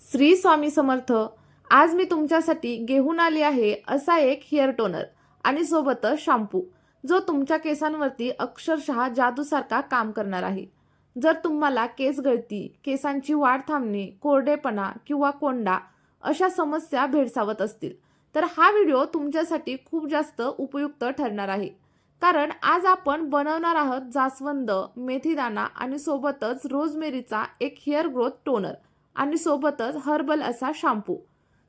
श्री स्वामी समर्थ. आज मी तुमच्यासाठी घेऊन आली आहे असा एक हेअर टोनर आणि सोबतच शॅम्पू जो तुमच्या केसांवरती अक्षरशः जादूसारखा काम करणार आहे. जर तुम्हाला केस गळती, केसांची वाढ थांबणे, कोरडेपणा किंवा कोंडा अशा समस्या भेडसावत असतील तर हा व्हिडिओ तुमच्यासाठी खूप जास्त उपयुक्त ठरणार आहे. कारण आज आपण बनवणार आहोत जास्वंद, मेथीदाणा आणि सोबतच रोजमेरीचा एक हेअर ग्रोथ टोनर आणि सोबतच हर्बल असा शॅम्पू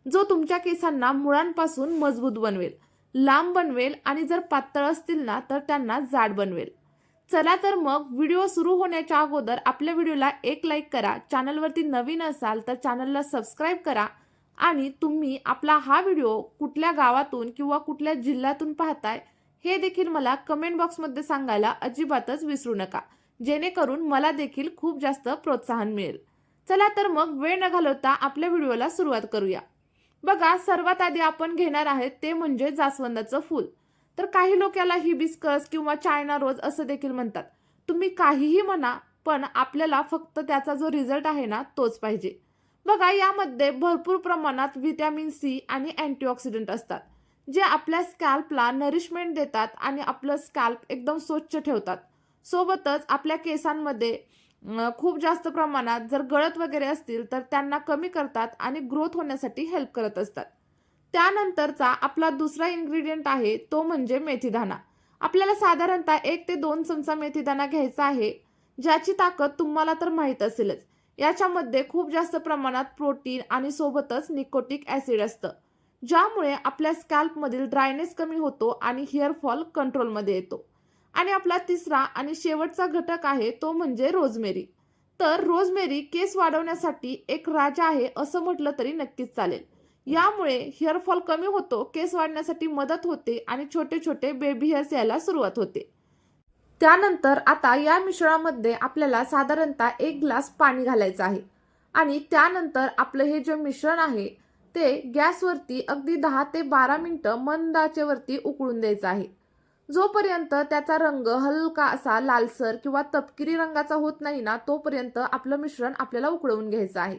जो तुमच्या केसांना मुळांपासून मजबूत बनवेल, लांब बनवेल आणि जर पातळ असतील ना तर त्यांना जाड बनवेल. चला तर मग व्हिडिओ सुरू होण्याच्या अगोदर आपल्या व्हिडिओला एक लाईक करा. चॅनलवरती नवीन असाल तर चॅनलला सबस्क्राईब करा आणि तुम्ही आपला हा व्हिडिओ कुठल्या गावातून किंवा कुठल्या जिल्ह्यातून पाहताय हे देखील मला कमेंट बॉक्समध्ये सांगायला अजिबातच विसरू नका, जेणेकरून मला देखील खूप जास्त प्रोत्साहन मिळेल. चला तर मग वेळ न घालवता आपल्या व्हिडिओला सुरुवात करूया. बघा, सर्वात आधी आपण घेणार आहे ते म्हणजे जास्वंदाचं फूल. तर काही लोक याला हिबिस्कस किंवा चायना रोज असं देखील म्हणतात. तुम्ही काहीही म्हणा, पण आपल्याला फक्त त्याचा जो रिझल्ट आहे ना तोच पाहिजे. बघा, यामध्ये भरपूर प्रमाणात व्हिटॅमिन सी आणि अँटीऑक्सिडंट असतात जे आपल्या स्कॅल्पला नरिशमेंट देतात आणि आपलं स्कॅल्प एकदम स्वच्छ ठेवतात. सोबतच आपल्या केसांमध्ये खूप जास्त प्रमाणात जर गळत वगैरे असतील तर त्यांना कमी करतात आणि ग्रोथ होण्यासाठी हेल्प करत असतात. त्यानंतरचा आपला दुसरा इन्ग्रेडियंट आहे तो म्हणजे मेथीदाणा. आपल्याला साधारणतः 1 ते 2 चमचा मेथीदाणा घ्यायचा आहे, ज्याची ताकद तुम्हाला तर माहीत असेलच. याच्यामध्ये खूप जास्त प्रमाणात प्रोटीन आणि सोबतच निकोटिक ॲसिड असतं, ज्यामुळे आपल्या स्कॅल्पमधील ड्रायनेस कमी होतो आणि हेअर फॉल कंट्रोलमध्ये येतो. आणि आपला तिसरा आणि शेवटचा घटक आहे तो म्हणजे रोजमेरी. तर रोजमेरी केस वाढवण्यासाठी एक राजा आहे असं म्हटलं तरी नक्कीच चालेल. यामुळे हेअर फॉल कमी होतो, केस वाढण्यासाठी मदत होते आणि छोटे छोटे बेबी हेअर्स यायला सुरुवात होते. त्यानंतर आता या मिश्रणामध्ये आपल्याला साधारणतः 1 ग्लास पाणी घालायचं आहे आणि त्यानंतर आपलं हे जे मिश्रण आहे ते गॅसवरती अगदी 10 ते 12 मिनिटं मंद आचेवरती उकळून द्यायचं आहे. जोपर्यंत त्याचा रंग हलका असा लालसर किंवा तपकिरी रंगाचा होत नाही ना तोपर्यंत आपलं मिश्रण आपल्याला उकळवून घ्यायचं आहे.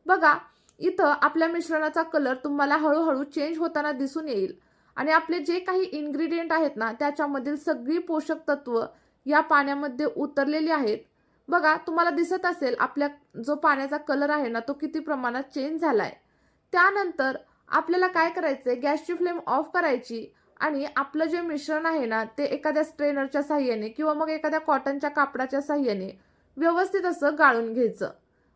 बघा, इथं आपल्या मिश्रणाचा कलर तुम्हाला हळूहळू चेंज होताना दिसून येईल आणि आपले जे काही इन्ग्रेडियंट आहेत ना त्याच्यामधील सगळी पोषक तत्व या पाण्यामध्ये उतरलेली आहेत. बघा, तुम्हाला दिसत असेल आपल्या जो पाण्याचा कलर आहे ना तो किती प्रमाणात चेंज झालाय. त्यानंतर आपल्याला काय करायचंय, गॅसची फ्लेम ऑफ करायची आणि आपलं जे मिश्रण आहे ना ते एखाद्या स्ट्रेनरच्या साह्याने किंवा मग एखाद्या कॉटनच्या कापडाच्या साह्याने व्यवस्थित असं गाळून घ्यायचं.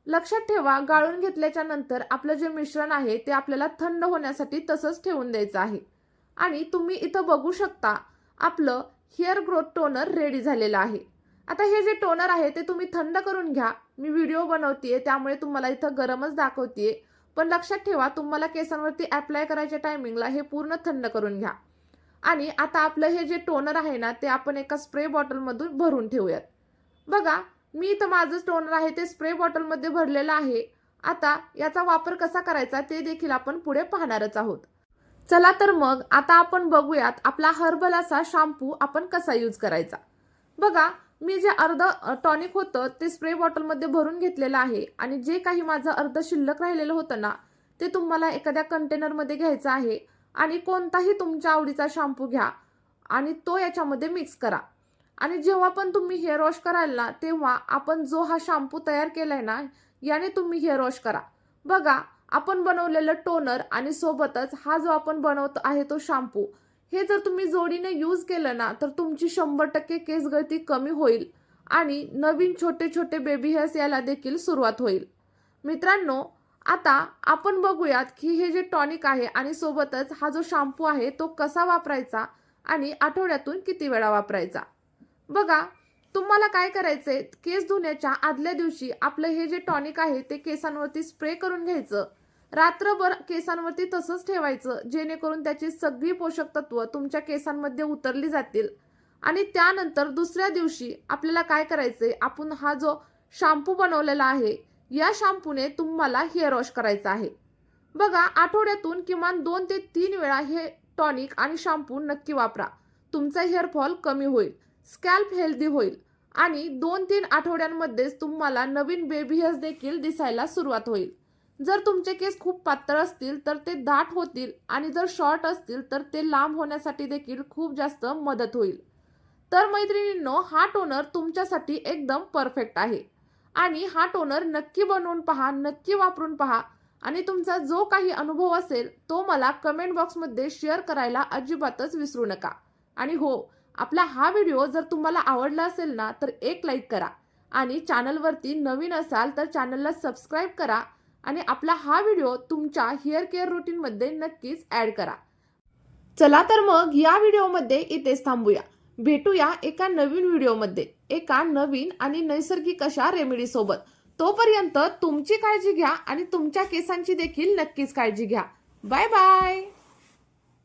लक्षात ठेवा, गाळून घेतल्याच्या नंतर आपलं जे मिश्रण आहे ते आपल्याला थंड होण्यासाठी तसंच ठेवून द्यायचं आहे. आणि तुम्ही इथं बघू शकता आपलं हेअर ग्रोथ टोनर रेडी झालेलं आहे. आता हे जे टोनर आहे ते तुम्ही थंड करून घ्या. मी व्हिडिओ बनवतेय त्यामुळे तुम्हाला इथं गरमच दाखवतेय, पण लक्षात ठेवा तुम्हाला केसांवरती अप्लाय करायच्या टायमिंगला हे पूर्ण थंड करून घ्या. आणि आता आपलं हे जे टोनर आहे ना ते आपण एका स्प्रे बॉटलमधून भरून ठेवूयात. बघा, मी इथं माझं टोनर आहे ते स्प्रे बॉटलमध्ये भरलेलं आहे. आता याचा वापर कसा करायचा ते देखील आपण पुढे पाहणारच आहोत. चला तर मग आता आपण बघूयात आपला हर्बल असा शॅम्पू आपण कसा यूज करायचा. बघा, मी जे अर्ध टॉनिक होतं ते स्प्रे बॉटलमध्ये भरून घेतलेलं आहे आणि जे काही माझं अर्ध शिल्लक राहिलेलं होतं ना ते तुम्हाला एखाद्या कंटेनरमध्ये घ्यायचं आहे आणि कोणताही तुमच्या आवडीचा शॅम्पू घ्या आणि तो याच्यामध्ये मिक्स करा. आणि जेव्हा पण तुम्ही हेअर वॉश कराल ना तेव्हा आपण जो हा शॅम्पू तयार केलाय ना याने तुम्ही हेअर वॉश करा. बघा, आपण बनवलेलं टोनर आणि सोबतच हा जो आपण बनवत आहे तो शॅम्पू हे जर तुम्ही जोडीने यूज केलं ना तर तुमची 100% केस गळती कमी होईल आणि नवीन छोटे छोटे बेबी हेअर्स यायला देखील सुरुवात होईल. मित्रांनो, आता आपण बघूयात की हे जे टॉनिक आहे आणि सोबतच हा जो शॅम्पू आहे तो कसा वापरायचा आणि आठवड्यातून किती वेळा वापरायचा. बघा, तुम्हाला काय करायचंय, केस धुण्याच्या आदल्या दिवशी आपलं हे जे टॉनिक आहे ते केसांवरती स्प्रे करून घ्यायचं. रात्रभर केसांवरती तसंच ठेवायचं जेणेकरून त्याची सगळी पोषक तत्व तुमच्या केसांमध्ये उतरली जातील. आणि त्यानंतर दुसऱ्या दिवशी आपल्याला काय करायचंय, आपण हा जो शॅम्पू बनवलेला आहे या शॅम्पूने तुम्हाला हेअर वॉश करायचा आहे. बघा, आठवड्यातून किमान 2 ते 3 वेळा हे टॉनिक आणि शॅम्पू नक्की वापरा. तुमचा हेअर फॉल कमी होईल, स्कॅल्प हेल्दी होईल आणि 2-3 आठवड्यांमध्येच तुम्हाला नवीन बेबी हेअर्स देखील दिसायला सुरुवात होईल. जर तुमचे केस खूप पातळ असतील तर ते दाट होतील आणि जर शॉर्ट असतील तर ते लांब होण्यासाठी देखील खूप जास्त मदत होईल. तर मैत्रिणींनो, हा टोनर तुमच्यासाठी एकदम परफेक्ट आहे. आणि हा टोनर नक्की बनवून पहा, नक्की वापरून पहा आणि तुमचा जो काही अनुभव असेल तो मला कमेंट बॉक्समध्ये शेअर करायला अजिबातच विसरू नका. आणि हो, आपला हा व्हिडिओ जर तुम्हाला आवडला असेल ना तर एक लाईक करा आणि चॅनलवरती नवीन असाल तर चॅनलला सबस्क्राईब करा आणि आपला हा व्हिडिओ तुमच्या हेअर केअर रुटीनमध्ये नक्कीच ॲड करा. चला तर मग या व्हिडिओमध्ये इथेच थांबूया. भेटूया एका नवीन व्हिडिओमध्ये, एका नवीन आणि नैसर्गिक अशा रेमेडी सोबत. तोपर्यंत तुमची काळजी घ्या आणि तुमच्या केसांची देखील नक्कीच काळजी घ्या. Bye bye.